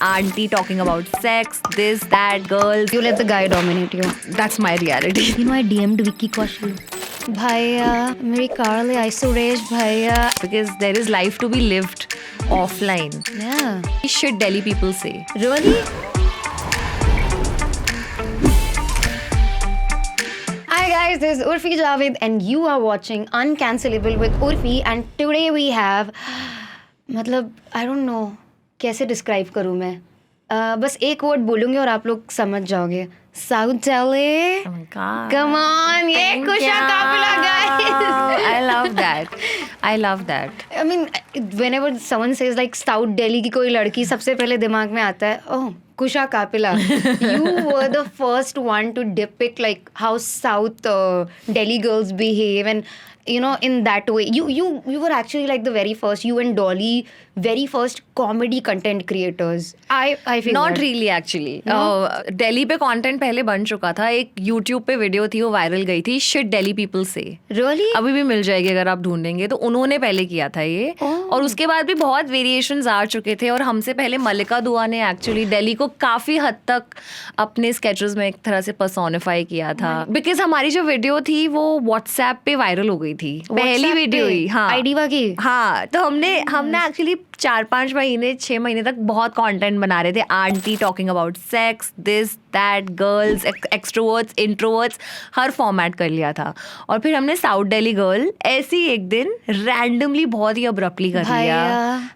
Auntie talking about sex, this, that, girls. You let the guy dominate you. That's my reality. You know, I DM'd Vicky Kaushal. भैया मेरी car ले आई सुरेश भैया. Because there is life to be lived offline. Yeah. Shit Delhi people say. Really? Hi guys, this is Urfi Javed and you are watching Uncancelable with Urfi and today we have मतलब I don't know कैसे describe करूँ मैं. बस एक word बोलूँगी और आप लोग समझ जाओगे. South Delhi. Oh my god. Come on, ये कुशा काफिला guys. I love that. I love that. I mean, whenever someone says like South Delhi की कोई लड़की सबसे पहले दिमाग में आता है oh Kusha Kapila. You were the first one to depict like how South Delhi girls behave and you know in that way you were actually like the very first, you and Dolly, very first comedy content creators. I feel Not that. really actually. No? Delhi पे content पहले बन चुका था. एक YouTube पे video थी, वो viral गई थी. शिट दिल्ली पीपल से. Really? अभी भी मिल जाएगी अगर आप ढूंढेंगे. तो उन्होंने पहले किया था ये. और उसके बाद भी बहुत वेरिएशंस आ चुके थे. और हमसे पहले मल्लिका दुआ ने एक्चुअली दिल्ली को काफी हद तक अपने स्केचेस में एक तरह से पर्सोनिफाई किया था. बिकॉज हमारी जो वीडियो थी वो व्हाट्सएप पे वायरल हो गई थी. पहली वीडियो ही. हाँ, आईडीवा की. हाँ, तो हमने एक्चुअली 4-5 महीने 6 महीने तक बहुत कंटेंट बना रहे थे. Aunty talking about sex, this, that, girls, extroverts, introverts, her format कर लिया था. और फिर हमने साउथ दिल्ली गर्ल ऐसे ही एक दिन रैंडमली बहुत ही अब्रप्टली कर लिया.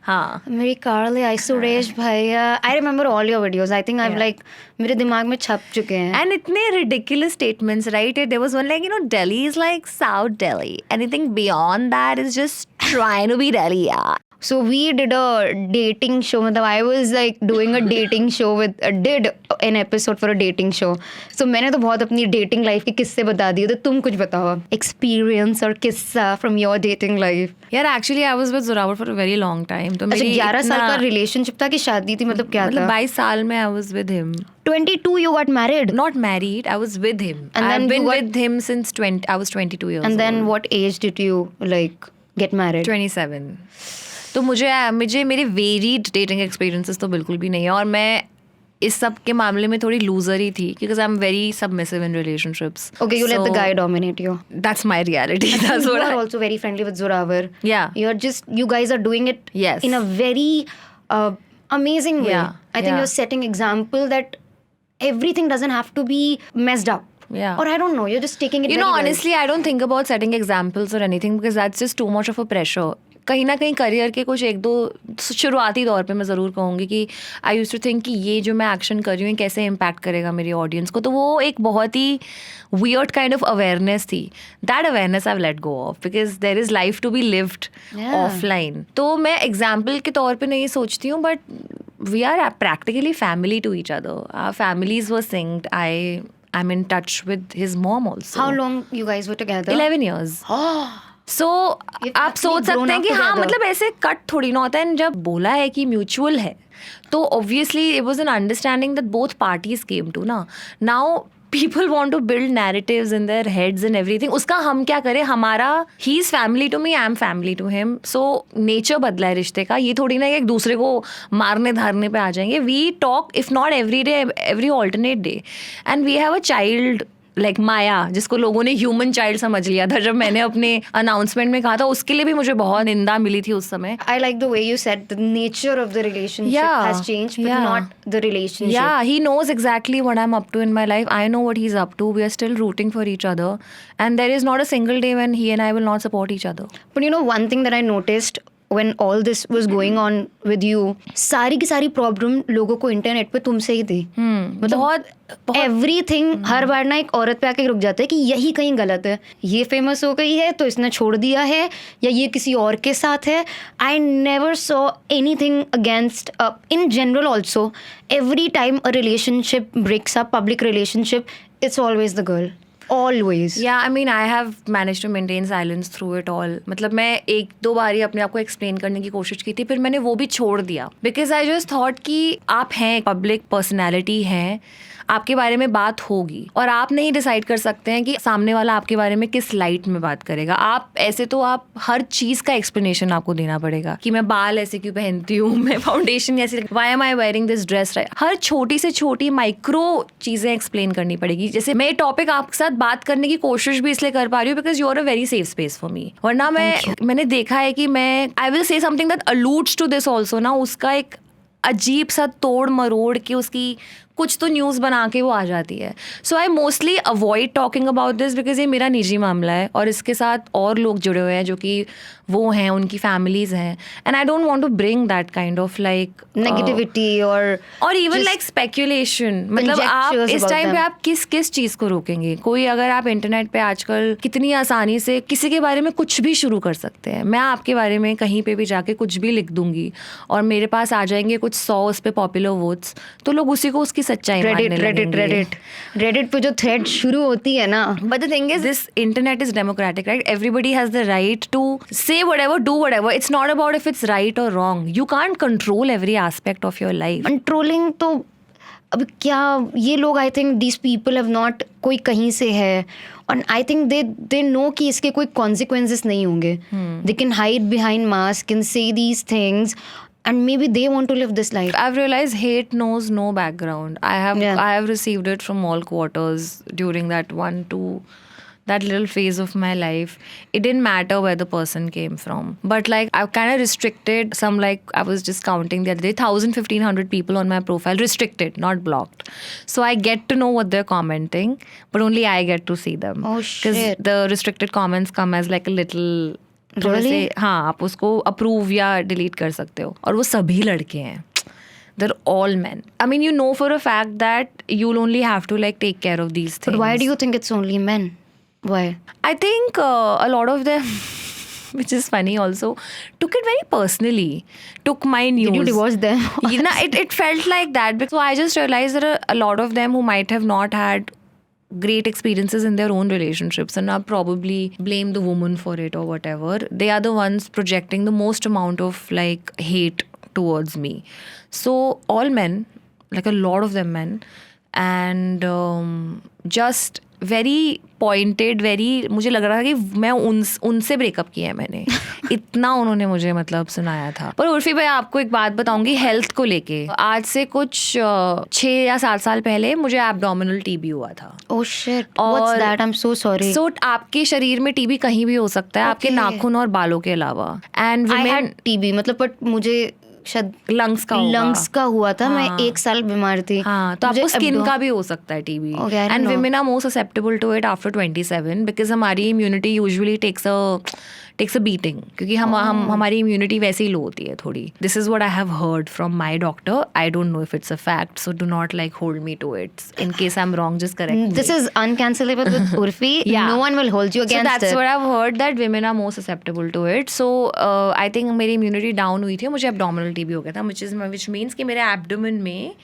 हाँ, मेरी कार ले आई सुरेश भैया. I remember all your videos. I think I like मेरे दिमाग में छप चुके हैं. and इतने ridiculous statements, right? There was one like, Delhi is like South Delhi. Anything beyond that is just trying to be Delhi, yeah. So we did a dating show. मतलब I was like doing a dating show with did an episode for a dating show. So मैंने तो बहुत अपनी dating life के किस्से बता दिए. तो तुम कुछ बताओ experience और किस्सा from your dating life. यार actually I was with Zorawar for a very long time. तो अच्छा, मेरी 11 साल का relationship था कि शादी थी? मतलब क्या था? 22 साल में I was with him. 22 you got married. Not married, I was with him. And then I've been you got- with him since I was 22 years And then old. what age did you like get married? 27. तो मुझे मेरे varied dating experiences तो बिल्कुल भी नहीं है. और मैं इस सब के मामले में थोड़ी लूजर ही थी because I'm very submissive in relationships. Okay, you let the So, guy dominate you. That's my reality. That's You what are I... also very friendly with Zorawar. Yeah. You guys are doing it Yes. in a very amazing way. Yeah, I think yeah. you're setting example that everything doesn't have to be messed up. Yeah. Or I don't know, you're just taking it You very know, well. honestly, I don't think about setting examples or anything because that's just too much of a pressure. कहीं ना कहीं career के कुछ एक दो शुरुआती दौर पे मैं ज़रूर कहूँगी कि आई यूज्ड टू थिंक कि ये जो मैं एक्शन कर रही हूँ कैसे इम्पैक्ट करेगा मेरी ऑडियंस को. तो वो एक बहुत ही वियर्ड काइंड ऑफ अवेयरनेस थी. That awareness I let go of because there is life to be lived offline. तो मैं एग्जाम्पल के तौर पे नहीं सोचती हूँ but we are practically family to each other. Our families were synced. I'm in touch with his mom also. How long you guys were together? 11 years. So You've आप actually सोच सकते grown हैं up कि हाँ together. मतलब ऐसे cut थोड़ी ना होता है. जब बोला है कि म्यूचुअल है तो obviously it was an understanding that both parties came to ना. Now people want to build narratives in their heads and everything. उसका हम क्या करें. हमारा he is family to me, I am family to him. So nature बदला है रिश्ते का. ये थोड़ी ना एक दूसरे को मारने धारने पे आ जाएंगे. We talk if not every day, every alternate day. And we have a child like माया जिसको लोगों ने ह्यूमन चाइल्ड समझ लिया था जब मैंने अपने अनाउंसमेंट में कहा था. उसके लिए भी मुझे बहुत निंदा मिली थी उस समय. I like the way you said the nature of the relationship has changed but not the relationship. Yeah, he knows exactly what I'm up to in my life. I know what he's up to. We are still rooting for each other. And there is not a single day when he and I will not support each other. But you know one thing that I noticed when all this was going on with you, सारी की सारी problem लोगों को internet पे तुमसे ही थी. बहुत everything हर बार ना एक औरत पे आके रुक जाता है कि यही कहीं गलत है. ये फेमस हो गई है तो इसने छोड़ दिया है या ये किसी और के साथ है. I never saw anything against in general also. Every time a relationship breaks up, public relationship, it's always the girl. Always. Yeah, I mean, I have managed to maintain silence through it all. मतलब मैं एक दो बार ही अपने आप को explain करने की कोशिश की थी, फिर मैंने वो भी छोड़ दिया बिकॉज आई जस्ट थॉट कि आप हैं, पब्लिक पर्सनैलिटी हैं, आपके बारे में बात होगी और आप नहीं डिसाइड कर सकते हैं कि सामने वाला आपके बारे में किस लाइट में बात करेगा. आप ऐसे तो आप हर चीज का एक्सप्लेनेशन आपको देना पड़ेगा कि मैं बाल ऐसे क्यों पहनती हूँ, मैं फाउंडेशन ऐसे, why am I wearing this dress. हर छोटी से छोटी माइक्रो चीजें एक्सप्लेन करनी पड़ेगी. जैसे मैं टॉपिक आपके साथ बात करने की कोशिश भी इसलिए कर पा रही हूँ because you are a very safe space for me. वरना मैंने देखा है कि मैं I will say something that alludes to this also ना, उसका एक अजीब सा तोड़ मरोड़ के उसकी कुछ तो न्यूज़ बना के वो आ जाती है. So I mostly avoid talking about this because ये मेरा निजी मामला है और इसके साथ और लोग जुड़े हुए हैं जो कि वो हैं, उनकी फैमिलीज हैं, and I don't want to bring that kind of like negativity और इवन लाइक स्पेक्यूलेशन. मतलब आप इस टाइम पे आप किस चीज़ को रोकेंगे. कोई अगर आप इंटरनेट पे आजकल कितनी आसानी से किसी के बारे में कुछ भी शुरू कर सकते हैं. मैं आपके बारे में कहीं पे भी जाके कुछ भी लिख दूंगी और मेरे पास आ जाएंगे कुछ 100 उस पे पॉपुलर वोट्स, तो लोग उसी को उसकी सच्चाई मानने लगेंगे. रेडिट पे जो थ्रेड शुरू होती है ना, but the thing is this internet is democratic, right? Everybody has the right to say whatever, do whatever. It's not about if it's right or wrong. You can't control every aspect of your life. Controlling तो अब क्या, ये लोग I think these people have not, कोई कहीं से है और आई थिंक दे नो कि इसके कोई कॉन्सिक्वेंसेस नहीं होंगे. They can hide behind mask, can say these things and maybe they want to live this life. I've realized hate knows no background. I have received it from all quarters during that little phase of my life. It didn't matter where the person came from. But like I've kind of restricted some, like I was just counting the other day, 1,000-1,500 people on my profile, restricted, not blocked. So I get to know what they're commenting, but only I get to see them. Oh shit. Because the restricted comments come as like a little Really? हाँ, आप उसको approve या delete कर सकते हो और वो सभी लड़के हैं. They're all men. I mean, you know for a fact that you'll only have to like take care of these things. But why do you think it's only men? Why? I think a lot of them, which is funny also, took it very personally. Took my news. Did you divorce them? It felt like that. So I just realized there are a lot of them who might have not had great experiences in their own relationships and now probably blame the woman for it or whatever. They are the ones projecting the most amount of like hate towards me. So all men, like a lot of them men, and just very pointed, very, मुझे लग रहा था कि मैं उनसे breakup किया है मैंने. इतना उन्होंने मुझे मतलब सुनाया था. पर उर्फी भाई, आपको एक बात बताऊंगी हेल्थ को लेके. आज से कुछ 6 या 7 साल पहले मुझे एब्डोमिनल टीबी हुआ था. Oh shit. What's that? I'm so sorry. So आपके शरीर में टीबी कहीं भी हो सकता है, आपके नाखून और बालों के अलावा. एंड I had TB, मतलब बट मुझे शायद लंग्स का हुआ था. मैं 1 साल बीमार थी. हाँ, तो आपको स्किन का भी हो सकता है TB. And women are more susceptible to it after 27 because हमारी immunity usually takes a beating, क्योंकि हमारी इम्यूनिटी वैसे ही लो होती है थोड़ी. This is what I have heard from my doctor. I don't know if it's a fact, so do not like hold me to it. In case I am wrong, just correct. This is uncancelable with Urfi. No one will hold you against it. So that's what I've heard, that women are more susceptible to it. So I think मेरी immunity down हुई थी और मुझे abdominal TB हो गया था, which means कि मेरे abdomen में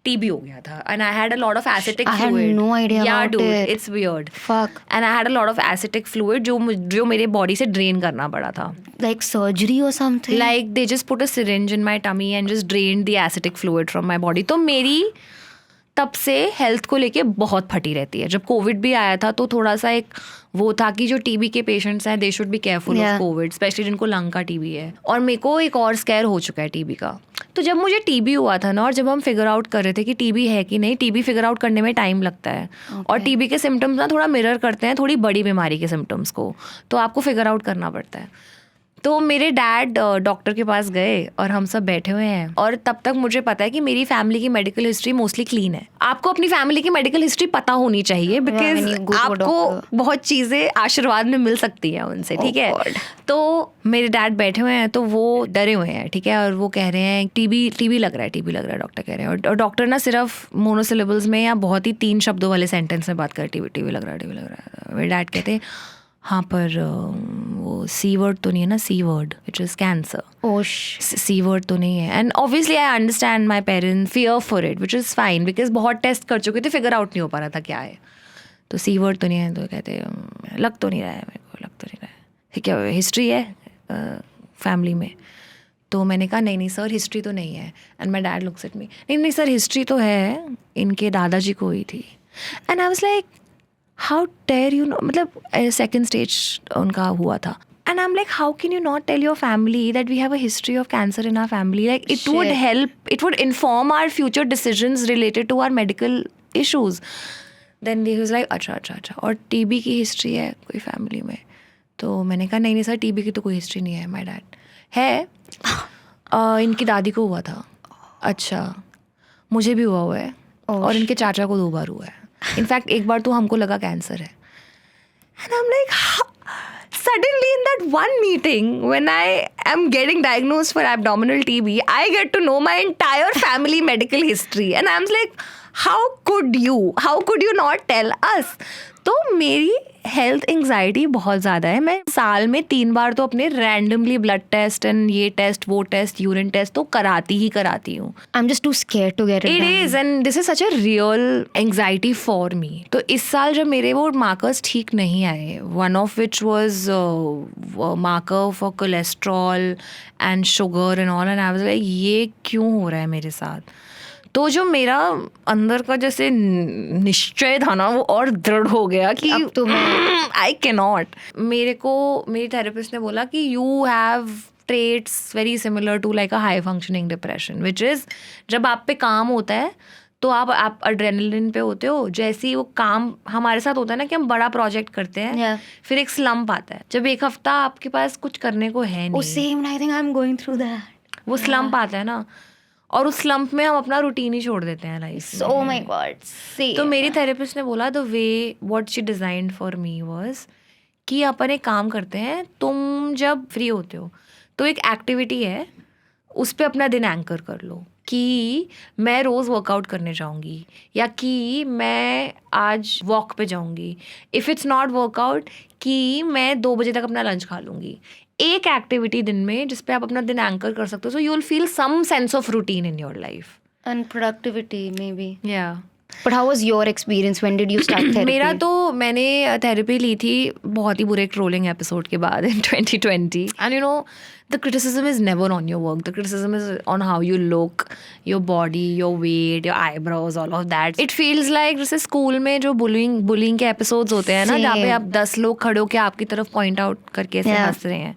TB हो गया था. And I had a lot of acidic fluid. I had no idea yeah, about dude, it. it's weird. Fuck. And I had a lot of acidic fluid जो मेरे body से drain करना पड़ा था. Like surgery or something? Like they just put a syringe in my tummy and just drained the acidic fluid from my body. तो मेरी तब से हेल्थ को लेके बहुत फटी रहती है. जब कोविड भी आया था तो थोड़ा सा एक वो था कि जो टीबी के पेशेंट्स हैं they should be careful of Covid, specially जिनको लंग का टीबी है. और मेरे को एक और स्कैर हो चुका है टीबी का. तो जब मुझे टीबी हुआ था ना, और जब हम फिगर आउट कर रहे थे कि टीबी है कि नहीं, टीबी फिगर आउट करने में टाइम लगता है. और टीबी के सिम्टम्स ना थोड़ा मिरर करते हैं थोड़ी बड़ी बीमारी के सिम्टम्स को, तो आपको फिगर आउट करना पड़ता है. तो मेरे डैड डॉक्टर के पास गए और हम सब बैठे हुए हैं. और तब तक मुझे पता है कि मेरी फैमिली की मेडिकल हिस्ट्री मोस्टली क्लीन है. आपको अपनी फैमिली की मेडिकल हिस्ट्री पता होनी चाहिए बिकॉज आपको बहुत चीज़ें आशीर्वाद में मिल सकती हैं उनसे. ठीक है. तो मेरे डैड बैठे हुए हैं तो वो डरे हुए हैं. ठीक है. और वो कह रहे हैं टीबी लग रहा है डॉक्टर कह रहे हैं. और डॉक्टर ना सिर्फ मोनोसिलेबल्स में या बहुत ही 3 शब्दों वाले सेंटेंस में बात कर टीबी लग रहा है. मेरे डैड कहते हैं हाँ पर वो सी वर्ड तो नहीं है ना, C word which is cancer. C word तो नहीं है. And obviously I understand my parents fear for it which is fine because बहुत टेस्ट कर चुके थे, फिगर आउट नहीं हो पा रहा था क्या है. तो सी वर्ड तो नहीं है, तो कहते लग तो नहीं रहा है मेरे को, लग तो नहीं रहा है, क्या हिस्ट्री है फैमिली में? तो मैंने कहा नहीं सर हिस्ट्री तो नहीं है. And my dad looks at me, नहीं सर हिस्ट्री तो है, इनके दादाजी को हुई थी. And I was like how dare you no, मतलब सेकेंड स्टेज उनका हुआ था. And I'm like, how can you not tell your family that we have a history of cancer in our family? Like, it would help, it would inform our future decisions related to our medical issues. Then he was like, अच्छा. और TB की history है कोई family में? तो मैंने कहा नहीं सर TB की तो कोई हिस्ट्री नहीं है. माई डैड है, इनकी दादी को हुआ था. अच्छा, मुझे भी हुआ है और इनके चाचा को 2 बार हुआ है. इनफैक्ट एक बार तो हमको लगा कैंसर है. And I'm like, suddenly in that one meeting, when I am getting diagnosed for abdominal TB, I get to know my entire family medical history. And I'm like, how could you not tell us? तो मेरी health anxiety बहुत ज़्यादा है. मैं साल में 3 बार तो अपने रैंडमली ब्लड टेस्ट एंड ये टेस्ट वो टेस्ट यूरिन टेस्ट तो कराती हूँ. I'm just too scared to get it done. It is, and this is such a real anxiety for me. तो इस साल जब मेरे वो मार्कर्स ठीक नहीं आए, one of which was marker for cholesterol and sugar and all, and I was like ये क्यों हो रहा है मेरे साथ? तो जो मेरा अंदर का जैसे निश्चय था ना वो और दृढ़ हो गया कि अब तो मैं आई कैनॉट. मेरी थेरेपिस्ट ने बोला कि you have traits very similar to like a high functioning depression, which is जब आप पे काम होता है तो आप एड्रेनलिन पे होते हो. जैसे ही वो काम हमारे साथ होता है ना कि हम बड़ा प्रोजेक्ट करते हैं, फिर एक स्लम्प आता है जब एक हफ्ता आपके पास कुछ करने को है नहीं. same, I think I'm going through that. वो स्लम्प आता है ना, और उस स्लम्प में हम अपना रूटीन ही छोड़ देते हैं life. Oh my God, same. तो मेरी थेरेपिस्ट ने बोला the way what she designed for me was कि अपन एक काम करते हैं, तुम जब फ्री होते हो तो एक एक्टिविटी है उस पर अपना दिन एंकर कर लो कि मैं रोज़ वर्कआउट करने जाऊंगी या कि मैं आज वॉक पे जाऊंगी. इफ़ इट्स नॉट वर्कआउट कि मैं 2 बजे तक अपना लंच खा लूँगी. एक एक्टिविटी दिन में जिस पे आप अपना दिन एंकर कर सकते हो, so you will feel some sense of routine in your life. And productivity maybe. Yeah. But how was your experience? When did you start therapy? मेरा तो मैंने थेरेपी ली थी बहुत ही बुरे ट्रोलिंग एपिसोड के बाद in 2020. And you know, the criticism is never on your work. The criticism is on how you look, your body, your weight, your eyebrows, all of that. It feels like जैसे school में जो bullying के episodes होते हैं ना, जहाँ पे आप 10 लोग खड़े होकर आपकी तरफ पॉइंट आउट करके ऐसे हंस रहे हैं.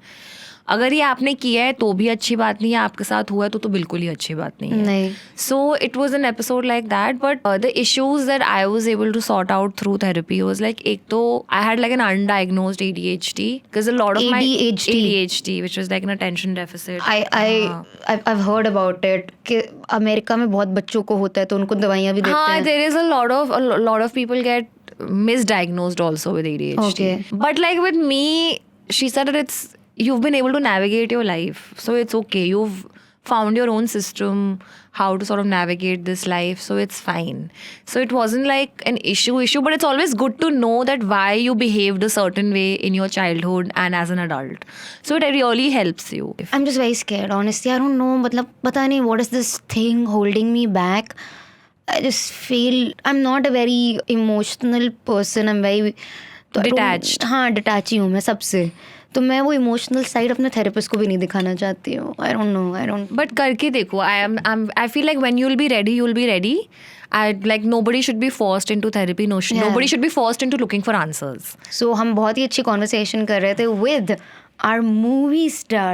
अगर ये आपने किया है तो भी अच्छी बात नहीं है, आपके साथ हुआ है तो बिल्कुल ही अच्छी बात नहीं है. So it was an episode like that. But the issues that I was able to sort out through therapy was like, एक तो I had like an undiagnosed ADHD because a lot of my ADHD which was like an attention deficit. I've heard about it कि America में बहुत बच्चों को होता है तो उनको दवाइयाँ भी देते हैं. हाँ, there is a lot of people get misdiagnosed also with ADHD. Okay. But like with me, she said that you've been able to navigate your life, so it's okay. You've found your own system, how to sort of navigate this life, so it's fine. So it wasn't like an issue, but it's always good to know that why you behaved a certain way in your childhood and as an adult. So it really helps you. I'm just very scared, honestly. I don't know, मतलब पता नहीं what is this thing holding me back. I just feel I'm not a very emotional person. I'm very detached. हाँ, detached हूँ मैं सबसे. तो मैं वो इमोशनल साइड अपने थेरेपिस्ट को भी नहीं दिखाना चाहती हूँ. आई डोंट बट करके देखो. I feel like when you'll be ready. Like nobody should be forced into therapy. Nobody should be forced into looking for answers. So हम बहुत ही अच्छी कॉन्वर्सेशन कर रहे थे with our movie star.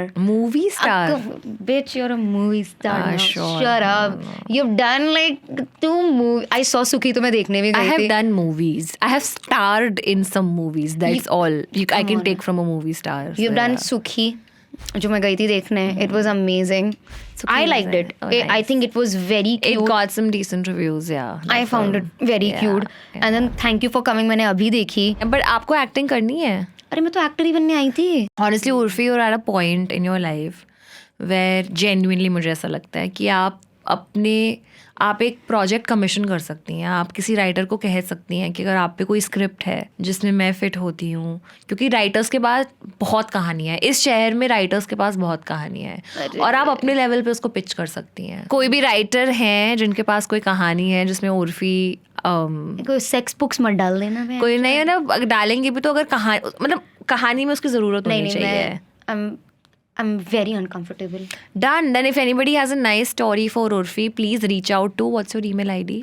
Bitch, you're a movie star now. Sure. Shut up. You've done like 2 movies. I saw Sukhi तो मैं देखने भी गई थी. I have done movies. I have starred in some movies. That's all I can take from a movie star. You've done Sukhi, जो मैं गई थी देखने. It was amazing. I liked it. Nice. I think it was very cute. It got some decent reviews, yeah. I found it very cute. And then thank you for coming. मैंने अभी देखी. But आपको acting करनी है? अरे मैं तो actor ही बनने आई थी. Honestly, Urfi, you're at a point in your life where genuinely मुझे ऐसा लगता है कि आप एक प्रोजेक्ट कमीशन कर सकती हैं. आप किसी राइटर को कह सकती हैं कि अगर आप पे कोई स्क्रिप्ट है जिसमें मैं फिट होती हूँ, क्योंकि राइटर्स के पास बहुत कहानियाँ हैं. इस शहर में राइटर्स के पास बहुत कहानियाँ हैं और आप अपने लेवल पे उसको पिच कर सकती हैं. कोई भी राइटर हैं जिनके पास कोई कहानी है जिसमें उर्फी कोई सेक्स बुक्स मत डाल देना मैं कोई नहीं है ना, अगर डालेंगे भी तो अगर मतलब कहानी में उसकी ज़रूरत होनी चाहिए. I'm very uncomfortable. Done. Then if anybody has a nice story for Urfi, please reach out to, what's your email ID?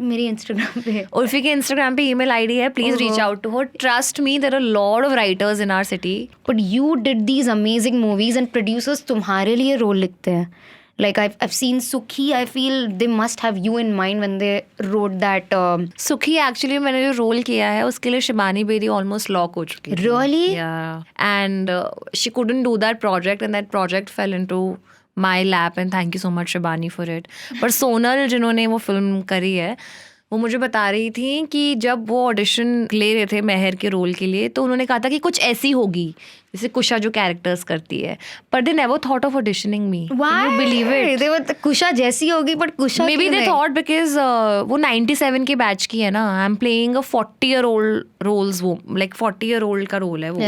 मेरी इंस्टाग्राम पे उर्फी के इंस्टाग्राम पे ईमेल आईडी है, please reach out to her. Trust me, there are lot of writers in our city. But you did these amazing movies and producers तुम्हारे लिए role लिखते हैं. Like I've seen Sukhi, I feel they must have you in mind when they wrote that. सुखी actually मैंने जो role किया है उसके लिए शिबानी बेदी ऑलमोस्ट लॉक हो चुकी थी. Really? Yeah. And she couldn't do that project and that project fell into my lap and thank you so much Shibani for it. पर सोनल जिन्होंने वो फिल्म करी है वो मुझे बता रही थी कि जब वो ऑडिशन ले रहे थे मेहर के रोल के लिए तो उन्होंने कहा था कि कुछ ऐसी होगी जैसे कुशा जो कैरेक्टर्स करती है, पर they never thought of auditioning me. Why? Can you believe it? They were कुशा जैसी होगी but Kusha Maybe they thought because वो 97 के बैच की है ना. I am playing a 40-year-old roles, वो लाइक 40-year-old का रोल है वो.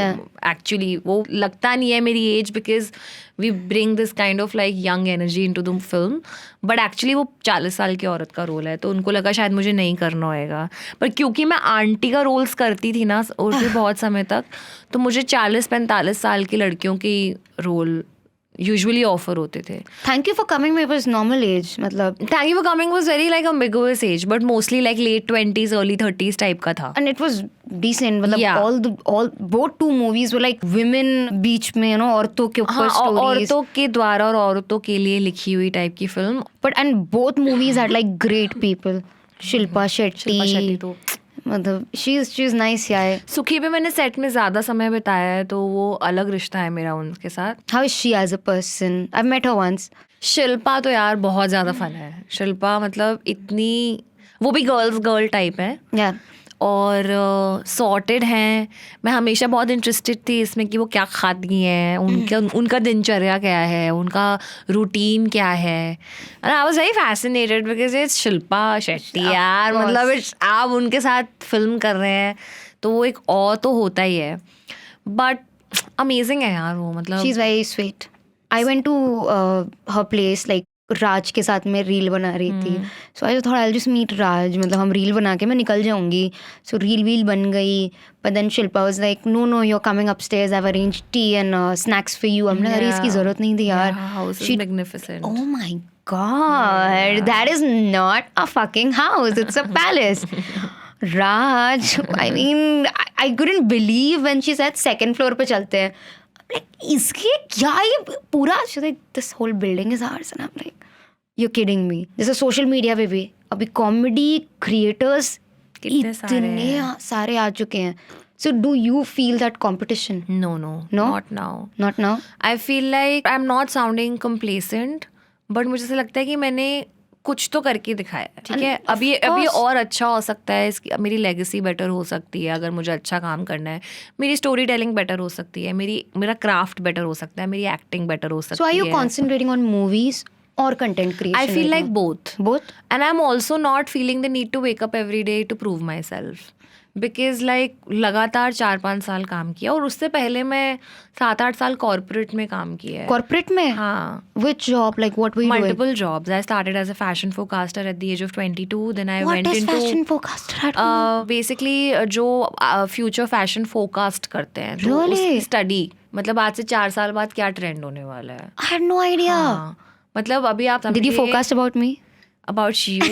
एक्चुअली वो लगता नहीं है मेरी age because we bring this kind of like young energy into the film, but actually वो 40 साल की औरत का रोल है तो उनको लगा शायद मुझे नहीं करना होएगा. पर क्योंकि मैं आंटी का रोल्स करती थी ना और फिर बहुत समय तक, तो मुझे 40-45 साल की लड़कियों की रोल यूजुअली ऑफर होते थे. Thank you for coming. मेरे पास नॉर्मल एज मतलब thank you for coming was very like ambiguous age but mostly like late 20s early 30s type का था. and it was decent. मतलब Yeah. all both two movies were like women बीच में you know औरतों के ऊपर हाँ, stories. औरतों के द्वारा और औरतों के लिए लिखी हुई टाइप की film. But and both movies had like great people. Shilpa Shetty तो मतलब she's nice यार. सुखी पे मैंने सेट में ज़्यादा समय बिताया है तो वो अलग रिश्ता है मेरा उनके साथ. How is she as a person? I've met her once. Shilpa तो यार बहुत ज़्यादा फन है. शिल्पा मतलब इतनी, वो भी गर्ल टाइप है Yeah. और सॉर्टेड हैं. मैं हमेशा बहुत इंटरेस्टेड थी इसमें कि वो क्या खाती हैं, उनका दिनचर्या क्या है, उनका रूटीन क्या है. And I was very fascinated because it's Shilpa Shetty यार. मतलब आप उनके साथ फिल्म कर रहे हैं तो वो एक और तो होता ही है, बट अमेजिंग है यार वो. मतलब She's very sweet. I went to her place like राज के साथ मैं रील बना रही थी. So I thought I just meet Raj, मतलब हम रील बना के मैं निकल जाऊंगी. सो रील वील बन गई. But then Shilpa was like no you are coming upstairs, I have arranged tea and snacks for you. हमने अरे इसकी जरूरत नहीं थी यार. House is magnificent. Oh my god, that is not a fucking house, it's a palace. Raj, I mean, I couldn't believe when she said second floor पे चलते हैं. Like, इसके क्या ये पूरा, she's like, this whole building is ours. And I'm like, you're kidding me. जैसे social media पे भी अभी कॉमेडी क्रिएटर्स कितने इतने सारे आ चुके हैं. So do you feel that competition? No, not now. Not now? I feel like I'm not sounding complacent, but मुझे ऐसा लगता है कि मैंने कुछ तो करके दिखाया है. ठीक है, अभी और अच्छा हो सकता है. इसकी मेरी लेगेसी बेटर हो सकती है अगर मुझे अच्छा काम करना है. मेरी स्टोरी टेलिंग बेटर हो सकती है. मेरा क्राफ्ट बेटर हो सकता है. मेरी एक्टिंग बेटर हो सकती है. So are you concentrating on movies or content creation? I feel right like now? both. And I'm also not feeling the need to wake up every day to prove myself. Because like लगातार 4-5 साल काम किया और उससे पहले मैं 7-8 साल corporate में काम किया है. कॉर्पोरेट में? हाँ. Which job? Like what were you doing? Multiple jobs. I started as a fashion forecaster at the age of 22. Then I What went is into fashion forecaster? basically जो future fashion forecast करते हैं. तो Really? उसकी study, मतलब आज से 4 साल बाद क्या ट्रेंड होने वाला है. I had no idea. हाँ. मतलब अभी आप Did you forecast about me? about you,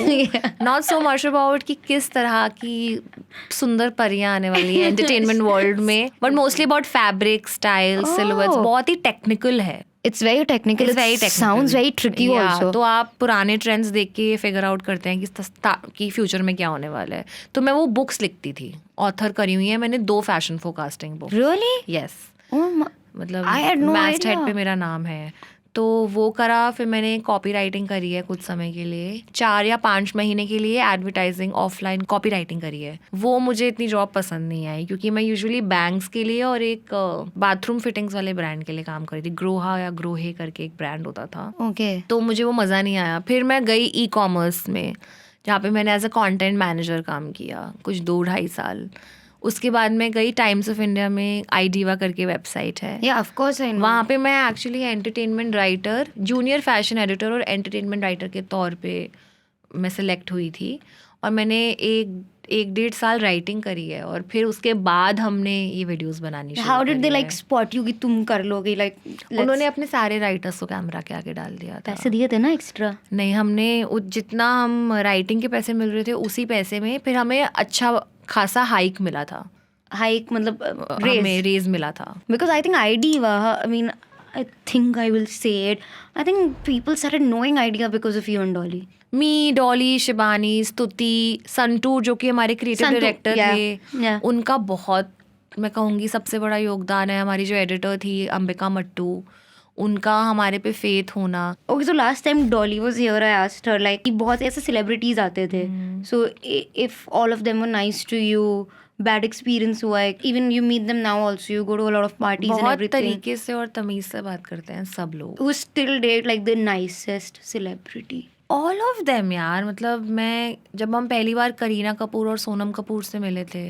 not so much about कि किस तरह की सुंदर परियां आने वाली है एंटरटेनमेंट वर्ल्ड में, but mostly about fabric, style, silhouettes. बहुत ही टेक्निकल है. It's very technical. It's very technical. Sounds very tricky also. तो आप पुराने ट्रेंड्स देख के फिगर आउट करते हैं कि फ्यूचर में क्या होने वाला है. तो मैं वो बुक्स लिखती थी. ऑथर करी हुई है मैंने 2 fashion forecasting book. Really? Yes. Oh my. मतलब I had no moist head idea. पे मेरा नाम है. तो वो करा. फिर मैंने कॉपी राइटिंग करी है कुछ समय के लिए, 4 या 5 महीने के लिए एडवर्टाइजिंग ऑफलाइन कॉपी राइटिंग करी है. वो मुझे इतनी जॉब पसंद नहीं आई क्योंकि मैं यूजुअली बैंक्स के लिए और एक बाथरूम फिटिंग्स वाले ब्रांड के लिए काम करी थी. ग्रोहा या ग्रोहे करके एक ब्रांड होता था. Okay. तो मुझे वो मज़ा नहीं आया. फिर मैं गई ई कॉमर्स में जहाँ पे मैंने एज अ कंटेंट मैनेजर काम किया कुछ 2-2.5 साल. उसके बाद मैं गई टाइम्स ऑफ इंडिया में. आईडीवा करके वेबसाइट है. Yeah, of course I know. वहाँ पे मैं actually entertainment writer, junior fashion editor और एंटरटेनमेंट राइटर के तौर पे मैं सेलेक्ट हुई थी और मैंने एक 1.5 साल राइटिंग करी है और फिर उसके बाद हमने ये वीडियोस बनानी शुरू हाउ डिड दे करी लाइक है। स्पॉट यू कि तुम कर लोगे लाइक उन्होंने अपने सारे राइटर्स को कैमरा के आगे डाल दिया था। पैसे दिए थे ना एक्स्ट्रा? नहीं, हमने जितना हम राइटिंग के पैसे मिल रहे थे उसी पैसे में फिर हमें अच्छा खासा हाइक मिला था, हाइक मतलब हमें रेज मिला था। because I think idea I mean I think I will say it, I think people started knowing idea because of you and Dolly. मी, डॉली, शिबानी, स्तुति, संटू जो कि हमारे क्रिएटिव संटू, डायरेक्टर yeah, थे, yeah. उनका बहुत मैं कहूँगी सबसे बड़ा योगदान है। हमारी जो एडिटर थी अंबिका मट्टू, उनका हमारे पे फेथ होना। Okay, so last time Dolly was here, I asked her like कि बहुत ऐसे celebrities आते थे, so if all of them were nice to you, bad experience हुआ है, even you meet them now also, you go to a lot of parties and बहुत everything, तरीके से और तमीज से बात करते हैं सब लोग। who still date like the nicest celebrity? All of them यार, मतलब मैं जब हम पहली बार करीना कपूर और सोनम कपूर से मिले थे,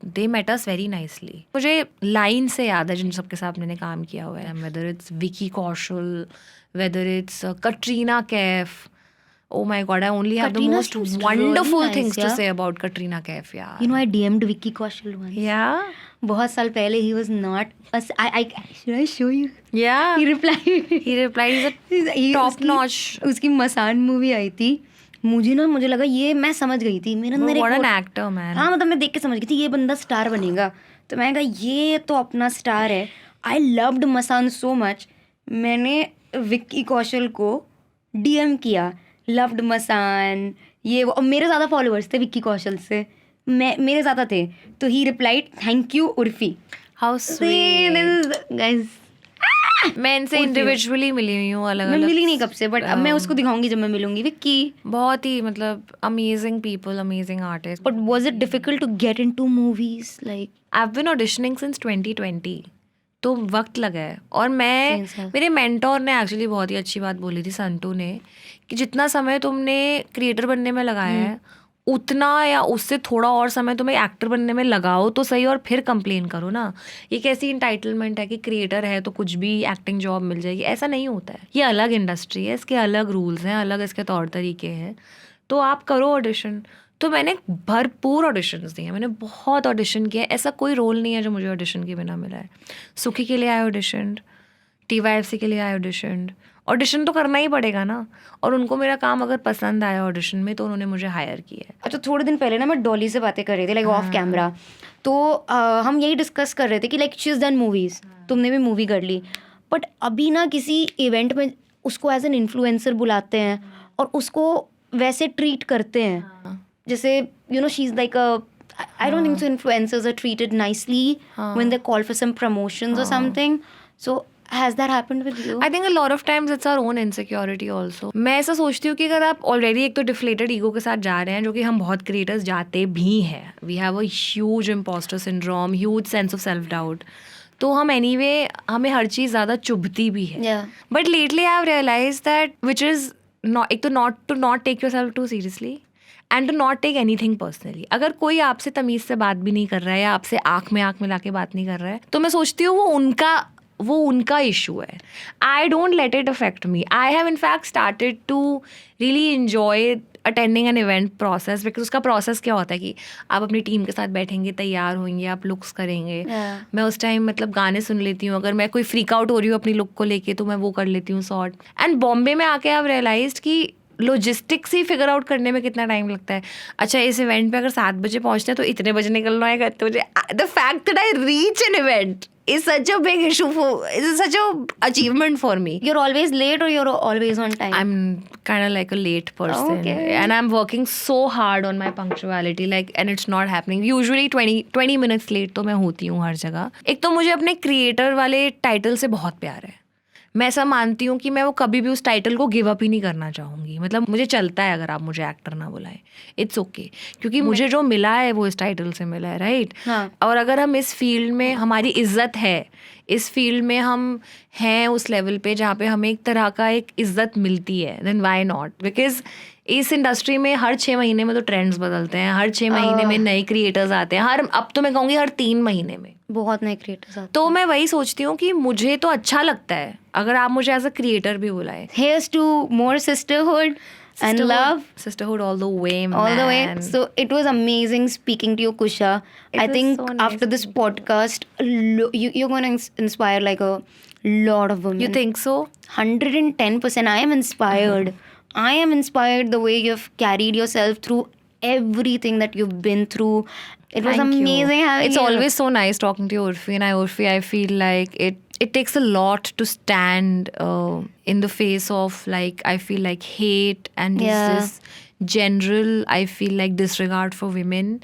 they met us very nicely. मुझे लाइन से याद है जिन सबके साथ मैंने काम किया हुआ है, whether it's Vicky Kaushal, whether it's Katrina Kaif. Oh my god, I only have the Katrina most seems wonderful really nice, things to yeah. say about Katrina Kaif, yaar. You know, I DM'd Vicky Kaushal once. Yeah? बहुत साल पहले, he was not should I show you? Yeah. He replied. He replied, he's a top notch. उसकी मसान movie आई थी, मुझे लगा ये, मैं समझ गई थी मेरे अंदर What an actor, man. हाँ मतलब मैं देख के समझ गई थी ये बंदा स्टार बनेगा, तो मैं कहा ये तो अपना स्टार है। I loved Masan so much, मैंने विक्की कौशल को DM किया, लव्ड मसान ये वो, और मेरे ज़्यादा फॉलोअर्स थे विक्की कौशल से, मेरे ज़्यादा थे, तो ही replied thank you Urfi. How sweet. Guys मैं इनसे इंडिविजुअली मिली हुई हूँ, अलग मैं अलग। मिली नहीं कब से, बट अब मैं उसको दिखाऊंगी जब मैं मिलूंगी विक्की। बहुत ही मतलब amazing people, amazing artist. But was it difficult to get into movies like? I have been auditioning since 2020, तो वक्त लगा है। और Same, sir. मेरे मेंटोर ने एक्चुअली बहुत ही अच्छी बात बोली थी, संटू ने, कि जितना समय तुमने क्रिएटर बनने में लगाया है उतना या उससे थोड़ा और समय तुम्हें एक्टर बनने में लगाओ तो सही, और फिर कंप्लेन करो ना। ये कैसी इंटाइटलमेंट है कि क्रिएटर है तो कुछ भी एक्टिंग जॉब मिल जाएगी, ऐसा नहीं होता है। ये अलग इंडस्ट्री है, इसके अलग रूल्स हैं, अलग इसके तौर तरीके हैं, तो आप करो ऑडिशन। तो मैंने भरपूर ऑडिशंस दिए, मैंने बहुत ऑडिशन किया, ऐसा कोई रोल नहीं है जो मुझे ऑडिशन के बिना मिला है। सुखी के लिए आई ऑडिशन, TYFC के लिए आई ऑडिशन तो करना ही पड़ेगा ना, और उनको मेरा काम अगर पसंद आया ऑडिशन में तो उन्होंने मुझे हायर किया है। अच्छा, थोड़े दिन पहले ना मैं डॉली से बातें कर रही थी लाइक ऑफ कैमरा, तो हम यही डिस्कस कर रहे थे कि like she is done movies, तुमने भी मूवी कर ली, बट अभी ना किसी इवेंट में उसको एज एन इन्फ्लुएंसर बुलाते हैं और उसको वैसे ट्रीट करते हैं जैसे you know she is like I don't think so influencers are treated nicely when they're called for some promotions or something. So has that happened with you? I think a lot of times it's our own insecurity also. मैं ऐसा सोचती हूँ कि अगर आप already एक तो deflated ego के साथ जा रहे हैं, जो कि हम बहुत क्रिएटर्स जाते भी हैं, we have a huge imposter syndrome, huge sense of self doubt, तो हम एनीवे हमें हर चीज़ ज़्यादा चुभती भी है। Yeah. But lately I have realise that which is एक तो not take yourself too seriously and to not take anything personally. अगर कोई आपसे तमीज़ से बात भी नहीं कर रहा है या आपसे आँख में आँख मिला के बात नहीं कर रहा है, तो मैं सोचती हूँ वो उनका इशू है। I don't let it affect me. I have in fact started to really enjoy attending an event process, because उसका प्रोसेस क्या होता है कि आप अपनी टीम के साथ बैठेंगे, तैयार होंगे, आप लुक्स करेंगे। मैं उस टाइम मतलब गाने सुन लेती हूँ, अगर मैं कोई फ्रीक आउट हो रही हूँ अपनी लुक को लेके तो मैं वो कर लेती हूँ सॉर्ट। एंड बॉम्बे में आके आई रियलाइज्ड कि लॉजिस्टिक्स ही फिगर आउट करने में कितना टाइम लगता है। अच्छा, इस इवेंट पे अगर 7 बजे पहुंचते हैं तो इतने बजे निकलना है, इतने बजे। The fact that I reach an event is such a big issue it's such a achievement for me. You're always late or you're always on time? I'm kind of like a late person. Okay. And I'm working so hard on my punctuality, like, and it's not happening. Usually 20 minutes late तो मैं होती हूँ हर जगह। एक तो मुझे अपने creator वाले टाइटल से बहुत प्यार है। मैं ऐसा मानती हूँ कि मैं वो कभी भी उस टाइटल को गिव अप ही नहीं करना चाहूँगी। मतलब मुझे चलता है अगर आप मुझे एक्टर ना बुलाएं, इट्स ओके, क्योंकि मुझे जो मिला है वो इस टाइटल से मिला है, राइट? हाँ. और अगर हम इस फील्ड में, हमारी इज्जत है इस फील्ड में, हम हैं उस लेवल पे जहाँ पे हमें एक तरह का एक इज्जत मिलती है, देन व्हाई नॉट? बिकॉज इस इंडस्ट्री में हर 6 महीने में तो ट्रेंड्स बदलते हैं, हर 6 महीने में नए क्रिएटर्स आते हैं, अब तो मैं कहूँगी हर 3 महीने में बहुत नए क्रिएटर्स आते हैं। तो मैं वही सोचती हूँ कि मुझे तो अच्छा लगता है अगर आप मुझे एज अ क्रिएटर भी बुलाएं। Here's to more sisterhood, And love Sisterhood all the way, all the way. man. So it was amazing speaking to you, Kusha. It I was think so nice after this speaking to you. podcast, you're going to inspire like a lot of women. You think so? 110%. I am inspired. I am inspired the way you've carried yourself through everything that you've been through. It was Thank you. amazing having It's you. always so nice talking to you, Urfi. And Urfi, I feel like it takes a lot to stand in the face of, like, I feel like hate and Yeah. this general, I feel like, disregard for women,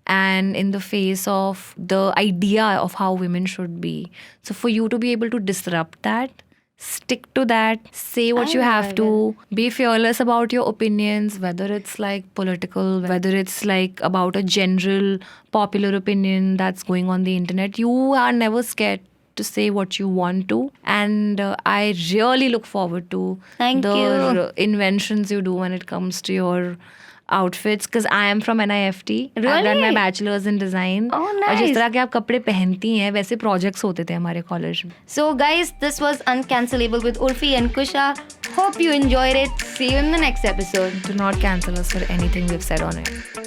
and in the face of the idea of how women should be. So for you to be able to disrupt that, stick to that, say what you have to, be fearless about your opinions, whether it's like political, whether it's like about a general popular opinion that's going on the internet. You are never scared to say what you want to, and I really look forward to Thank the you. inventions you do when it comes to your outfits, because I am from NIFT. I've done my Really? bachelor's in design. Oh, और जिस nice. तरह के आप कपड़े पहनती हैं वैसे projects होते थे हमारे कॉलेज में. So, guys, this was Uncancelable with Urfi and Kusha. Hope you enjoyed it. See you in the next episode. Do not cancel us for anything we've said on it.